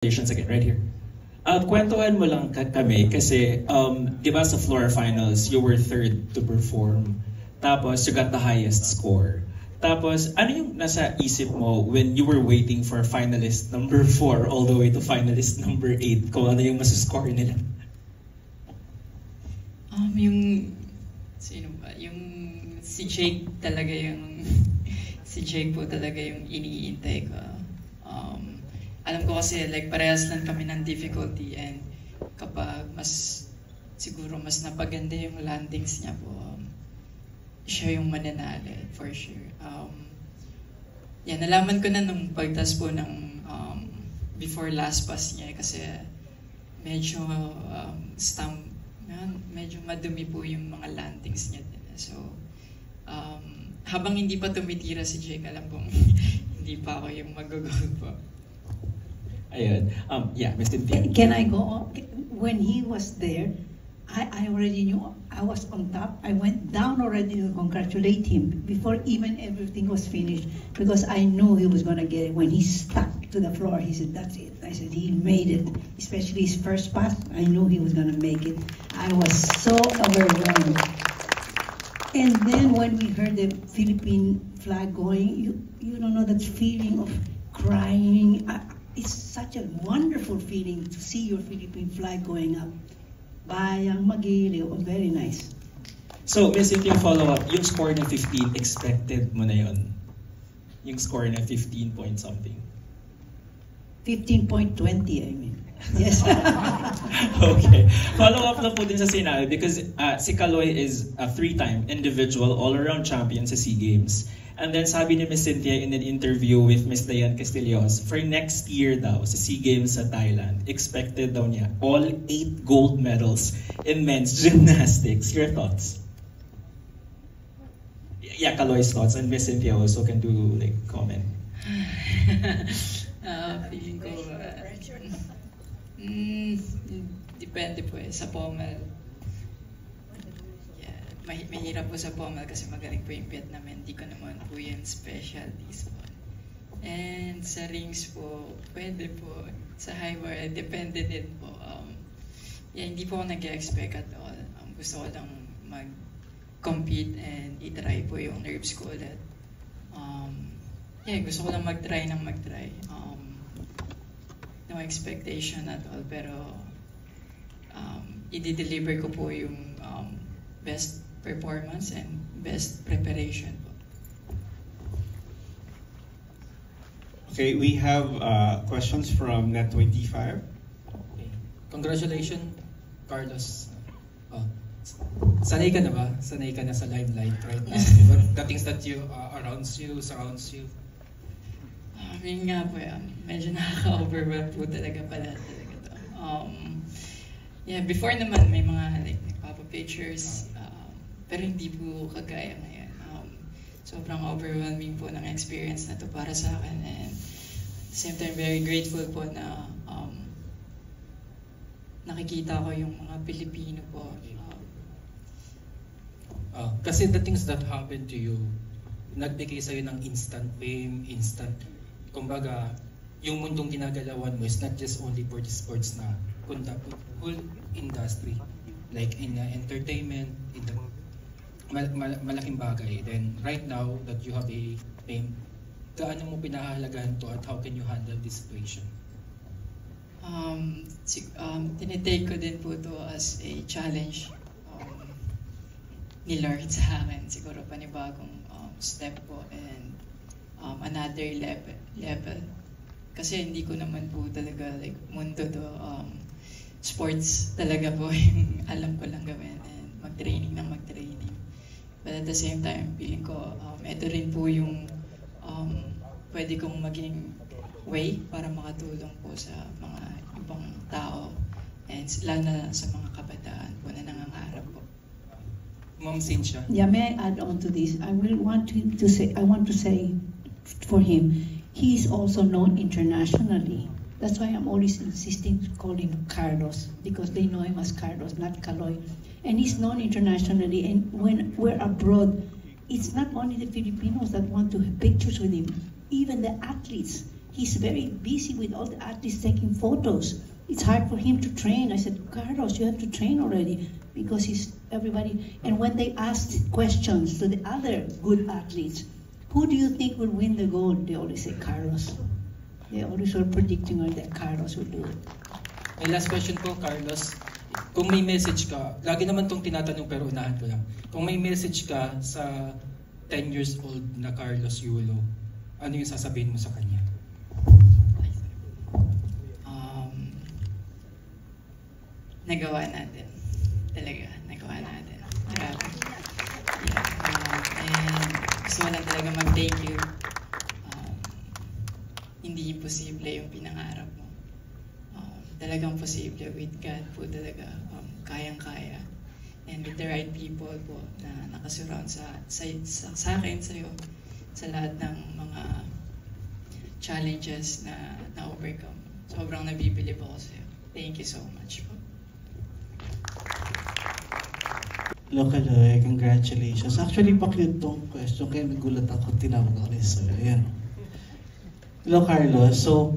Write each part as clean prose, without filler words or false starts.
Congratulations again, right here. Kwentuhan mo lang kami kasi, di ba sa floor finals, you were third to perform. Tapos, you got the highest score. Tapos, ano yung nasa isip mo when you were waiting for finalist number 4 all the way to finalist number 8? Kung ano yung masascore nila? Sino ba? Si Jake talaga si Jake po talaga yung iniintay ko. Alam ko kasi parehas lang kami ng difficulty, and kapag siguro mas napaganda yung landings niya po, siya yung mananalo for sure. Nalaman ko na nung pagtas po ng before last pass niya kasi medyo medyo madumi po yung mga landings niya din. So habang hindi pa tumitira si Jake, alam kong hindi pa ako yung mag-goal po. Ayun. Yeah, Mr. T. Can I go? When he was there, I already knew I was on top. I went down already to congratulate him before even everything was finished, because I knew he was going to get it. When he stuck to the floor, he said, "That's it." I said, "He made it." Especially his first pass, I knew he was going to make it. I was so overwhelmed. And then when we heard the Philippine flag going, you don't know that feeling of crying. It's such a wonderful feeling to see your Philippine flag going up. Bayang Magiliw, very nice. So, Miss, yung follow-up, yung score na 15, expected mo na yun? Yung score na 15 point something? 15.20, I mean. Yes. Okay. Follow-up na po din sa sinabi because si Kaloy is a 3-time individual all-around champion sa SEA Games. And then sabi ni Miss Cynthia in an interview with Miss Diane Castillos, for next year daw sa SEA Games sa Thailand, expected daw niya all 8 gold medals in men's gymnastics. Your thoughts? Yeah, Kaloy's thoughts, and Miss Cynthia also can do comment. Feeling ko, depende po sa pommel. Mahirap po sa pommel kasi magaling po yung Vietnam, hindi ko naman po yung specialties po. And sa rings po, pwede po. Sa high bar, depende din po. Hindi po ako nag-expect at all. Gusto ko lang mag-compete and i-try po yung nerves ko ulit. Gusto ko lang mag-try. No expectation at all, pero i-deliver ko po yung best performance and best preparation. Okay, we have questions from Net25. Okay. Congratulations, Carlos. Sanay ka na ba? Sanay ka na sa limelight right now? The things that surrounds you. Yun nga po, medyo nakaka-overwhelm po talaga pala talaga to. Before naman may mga nagpapa-pictures, pero hindi po kagaya ngayon. Sobrang overwhelming po ng experience na to para sa akin, and at the same time very grateful po na nakikita ko yung mga Pilipino po. Kasi the things that happen to you, nagbigay sa'yo ng instant fame, kumbaga, yung mundong ginagalawan mo is not just only for the sports na, kundi whole industry. Like in entertainment, in the malaking bagay. Then right now that you have a fame, gaano mo pinahahalagahan to at how can you handle this situation? Tinitake ko din po to as a challenge ni Lord sa akin. Siguro panibagong step po and another level. Kasi hindi ko naman po talaga mundo to. Sports talaga po yung alam ko lang gawin, and mag-training. But at the same time, feeling ko ito rin po yung pwede kong maging way para makatulong po sa mga ibang tao, and lalo na sa mga kabataan po na nangangarap po. Ma'am Cynthia. Yeah, may I add on to this? I want to say for him, he is also known internationally. That's why I'm always insisting to call him Carlos, because they know him as Carlos, not Kaloy. And he's known internationally, and when we're abroad, it's not only the Filipinos that want to have pictures with him. Even the athletes, he's very busy with all the athletes taking photos. It's hard for him to train. I said, Carlos, you have to train already because he's everybody. And when they asked questions to the other good athletes, who do you think will win the gold? They always say Carlos. They always were predicting that Carlos will do it. My last question po, Carlos. Kung may message ka, lagi naman tong tinatanong pero unahan ko lang. Kung may message ka sa 10 years old na Carlos Yulo, ano yung sasabihin mo sa kanya? Nagawa natin. Talaga, nagawa natin. Grabe. And gusto ko lang talaga mag-thank you. Hindi imposible yung pinangarap mo. Talagang posible with God po talaga. Kayang-kaya. And with the right people po na nakasurround sa akin, sa'yo, sa lahat ng mga challenges na na-overcome. Sobrang nabibilib ako sa'yo. Thank you so much po. Hello, Kaloy. Congratulations. Actually, pa-cute tong question kaya nagulat ako. Tinawag ako ni Sir. Ayan. Hello, Carlos. So,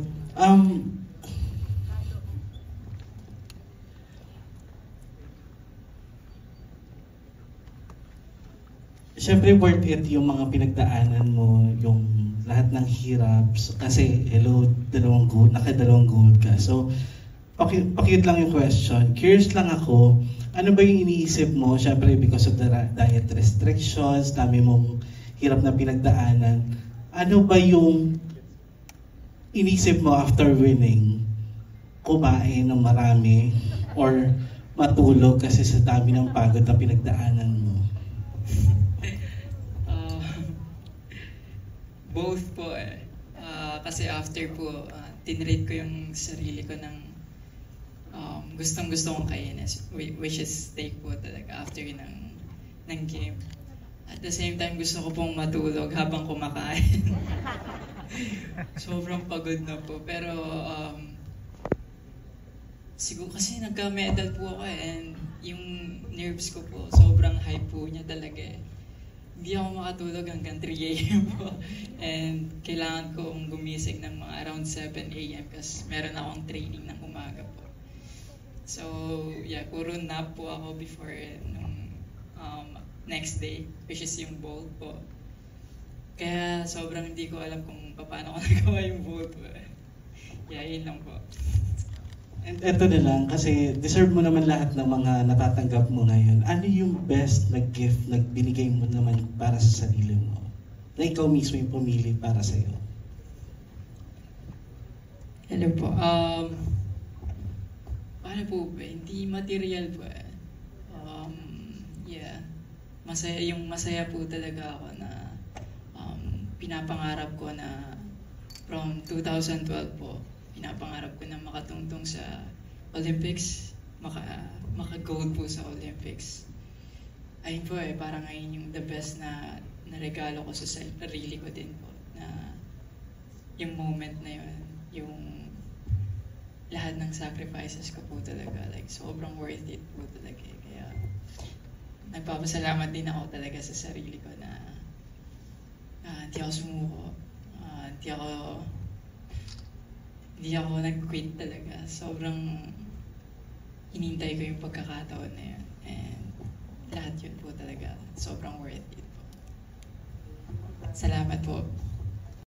syempre worth it yung mga pinagdaanan mo, yung lahat ng hirap. So, kasi, hello, naka-dalawang gold ka. So, pa-cute lang yung question. Curious lang ako, ano ba yung iniisip mo? Syempre, because of the diet restrictions, dami mong hirap na pinagdaanan. Ano ba yung iniisip mo after winning? Kumain ng marami or matulog kasi sa dami ng pagod na pinagdaanan mo? Both po eh. Kasi after po, tinrate ko yung sarili ko ng gustong-gusto kong kainin, which is steak po talaga after ng game. At the same time, gusto ko pong matulog habang kumakain. Sobrang pagod na po. Pero siguro kasi nagka-medal po ako and yung nerves ko po, sobrang high po niya talaga eh. Hindi ako makatulog hanggang 3 a.m. po. And kailangan kong gumising ng mga around 7 a.m. kasi meron akong training ng umaga po. So, yeah, puro nap po ako before nung next day, which is yung bowl po. Kaya sobrang hindi ko alam kung paano ko nagawa yung bowl po. Yeah, yun lang po. And eto na lang, kasi deserve mo naman lahat ng mga natatanggap mo ngayon. Ano yung best na gift na binigay mo naman para sa sarili mo? Na ikaw mismo yung pumili para sa'yo? Hello po. Paano po ba? Hindi material po eh. Yeah. Masaya po talaga ako na pinapangarap ko na from 2012 po, pinapangarap ko na makatungtong sa Olympics, maka-gold po sa Olympics. Ayun po eh, parang ngayon yung the best na regalo ko sa sarili ko din po, na yung moment na yun, yung lahat ng sacrifices ko po talaga, like sobrang worth it po talaga. Kaya nagpapasalamat din ako talaga sa sarili ko na hindi ako sumuko, hindi ako nag-quit talaga. Sobrang hinintay ko yung pagkakataon na yun. And lahat yun po talaga, sobrang worth it po. Salamat po.